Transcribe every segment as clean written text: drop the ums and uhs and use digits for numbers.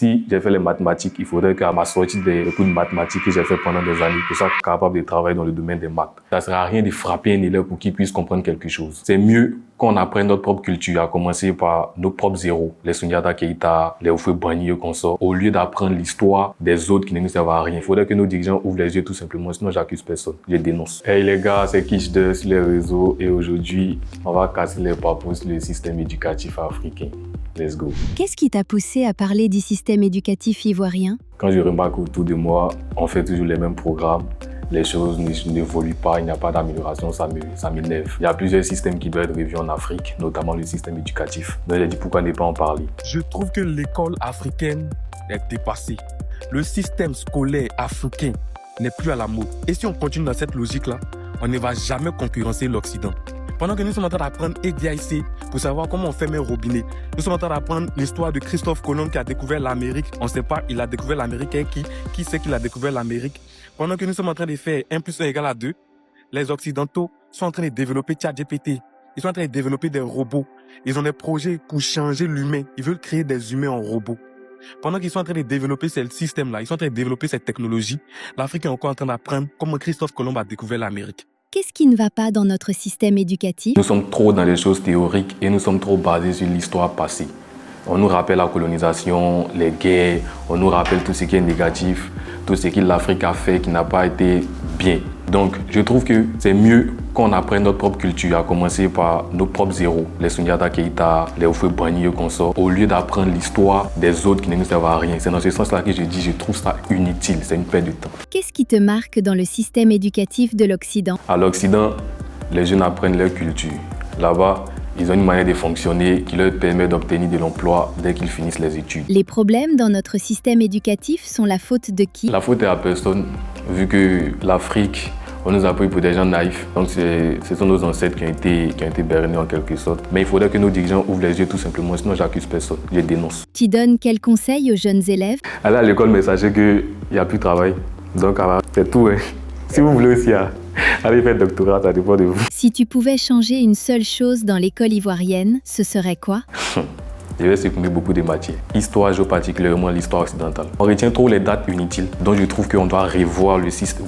Si j'ai fait les mathématiques, il faudrait qu'à ma sortie des cours de mathématiques que j'ai fait pendant des années, je sois capable de travailler dans le domaine des maths. Ça ne sert à rien de frapper un élève pour qu'il puisse comprendre quelque chose. C'est mieux qu'on apprenne notre propre culture, à commencer par nos propres héros, les Sundiata Keita, les Houphouët-Boigny et consorts, au lieu d'apprendre l'histoire des autres qui ne nous servent à rien. Il faudrait que nos dirigeants ouvrent les yeux tout simplement, sinon j'accuse personne, je dénonce. Hey les gars, c'est Kish2 sur les réseaux et aujourd'hui, on va casser les papous sur le système éducatif africain. Let's go. Qu'est-ce qui t'a poussé à parler du système éducatif ivoirien? Quand je remarque autour de moi, on fait toujours les mêmes programmes. Les choses n'évoluent pas, il n'y a pas d'amélioration, ça m'énerve. Il y a plusieurs systèmes qui doivent être revus en Afrique, notamment le système éducatif. Donc j'ai dit pourquoi ne pas en parler. Je trouve que l'école africaine est dépassée. Le système scolaire africain n'est plus à la mode. Et si on continue dans cette logique-là, on ne va jamais concurrencer l'Occident. Pendant que nous sommes en train d'apprendre EDIC pour savoir comment on ferme un robinet, nous sommes en train d'apprendre l'histoire de Christophe Colomb qui a découvert l'Amérique. On ne sait pas, il a découvert l'Amérique et qui sait qu'il a découvert l'Amérique. Pendant que nous sommes en train de faire 1 + 1 = 2, les Occidentaux sont en train de développer ChatGPT. Ils sont en train de développer des robots. Ils ont des projets pour changer l'humain. Ils veulent créer des humains en robots. Pendant qu'ils sont en train de développer ce système-là, ils sont en train de développer cette technologie, l'Afrique est encore en train d'apprendre comment Christophe Colomb a découvert l'Amérique. Qu'est-ce qui ne va pas dans notre système éducatif? Nous sommes trop dans les choses théoriques et nous sommes trop basés sur l'histoire passée. On nous rappelle la colonisation, les guerres, on nous rappelle tout ce qui est négatif, tout ce que l'Afrique a fait qui n'a pas été bien. Donc, je trouve que c'est mieux qu'on apprenne notre propre culture, à commencer par nos propres héros, les Sundiata Keita, les Houphouët-Boigny et consorts, au lieu d'apprendre l'histoire des autres qui ne nous servent à rien. C'est dans ce sens-là que je dis, je trouve ça inutile, c'est une perte de temps. Qu'est-ce qui te marque dans le système éducatif de l'Occident? À l'Occident, les jeunes apprennent leur culture. Là-bas, ils ont une manière de fonctionner qui leur permet d'obtenir de l'emploi dès qu'ils finissent les études. Les problèmes dans notre système éducatif sont la faute de qui? La faute est à personne, vu que l'Afrique, on nous a pris pour des gens naïfs. Donc ce sont nos ancêtres qui ont été bernés en quelque sorte. Mais il faudrait que nos dirigeants ouvrent les yeux tout simplement, sinon j'accuse personne, je dénonce. Tu donnes quels conseils aux jeunes élèves? Allez à l'école, mais sachez qu'il n'y a plus de travail. Donc c'est tout. Hein. Si vous voulez aussi, allez faire doctorat, ça dépend de vous. Si tu pouvais changer une seule chose dans l'école ivoirienne, ce serait quoi? Je vais supprimer beaucoup de matières. Histoire, particulièrement l'histoire occidentale. On retient trop les dates inutiles, donc je trouve qu'on doit revoir le système,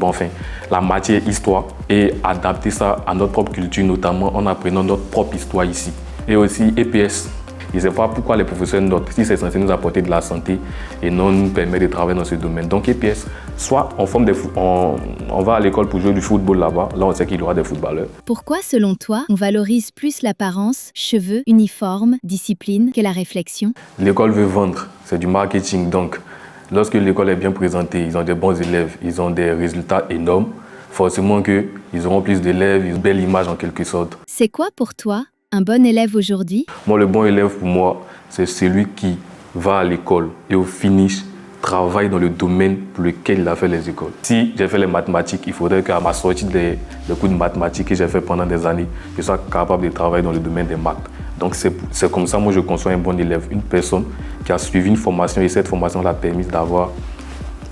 la matière histoire et adapter ça à notre propre culture, notamment en apprenant notre propre histoire ici. Et aussi EPS. Je ne sais pas pourquoi les professeurs notent si c'est censé nous apporter de la santé et non nous permettre de travailler dans ce domaine. Donc EPS, soit on va à l'école pour jouer du football là-bas, là on sait qu'il y aura des footballeurs. Pourquoi, selon toi, on valorise plus l'apparence, cheveux, uniforme, discipline que la réflexion? L'école veut vendre, c'est du marketing. Donc lorsque l'école est bien présentée, ils ont des bons élèves, ils ont des résultats énormes, forcément qu'ils auront plus d'élèves, une belle image en quelque sorte. C'est quoi pour toi un bon élève aujourd'hui? Moi, le bon élève pour moi, c'est celui qui va à l'école et au finish travaille dans le domaine pour lequel il a fait les écoles. Si j'ai fait les mathématiques, il faudrait qu'à ma sortie des cours de mathématiques que j'ai fait pendant des années, je sois capable de travailler dans le domaine des maths. Donc c'est comme ça, moi je conçois un bon élève, une personne qui a suivi une formation et cette formation l'a permis d'avoir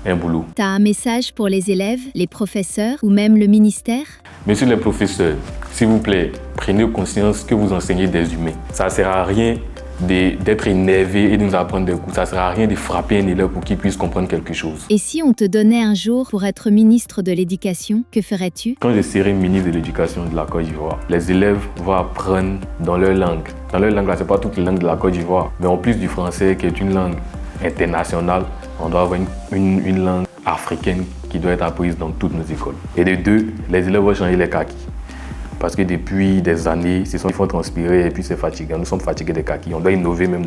un boulot. Tu as un message pour les élèves, les professeurs ou même le ministère? Messieurs les professeurs, s'il vous plaît, prenez conscience que vous enseignez des humains. Ça ne sert à rien d'être énervé et de nous apprendre des coups. Ça ne sert à rien de frapper un élève pour qu'il puisse comprendre quelque chose. Et si on te donnait un jour pour être ministre de l'Éducation, que ferais-tu? Quand je serai ministre de l'Éducation de la Côte d'Ivoire, les élèves vont apprendre dans leur langue. Dans leur langue, là, ce n'est pas toutes les langues de la Côte d'Ivoire, mais en plus du français qui est une langue internationale, on doit avoir une langue africaine qui doit être apprise dans toutes nos écoles. Et de deux, les élèves vont changer les kakis. Parce que depuis des années, ils font transpirer et puis c'est fatigant. Nous sommes fatigués des kakis. On doit innover même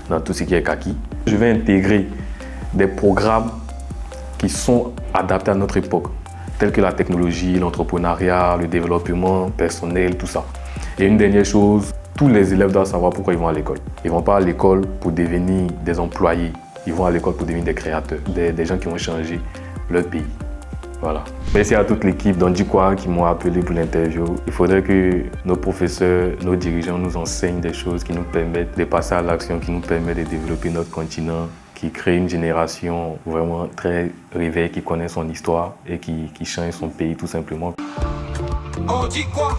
dans tout ce qui est kaki. Je vais intégrer des programmes qui sont adaptés à notre époque, tels que la technologie, l'entrepreneuriat, le développement personnel, tout ça. Et une dernière chose, tous les élèves doivent savoir pourquoi ils vont à l'école. Ils ne vont pas à l'école pour devenir des employés. Ils vont à l'école pour devenir des créateurs, des gens qui vont changer leur pays. Voilà. Merci à toute l'équipe d'Ondikwa qui m'ont appelé pour l'interview. Il faudrait que nos professeurs, nos dirigeants nous enseignent des choses qui nous permettent de passer à l'action, qui nous permettent de développer notre continent, qui crée une génération vraiment très réveillée, qui connaît son histoire et qui change son pays tout simplement. Ondikwa.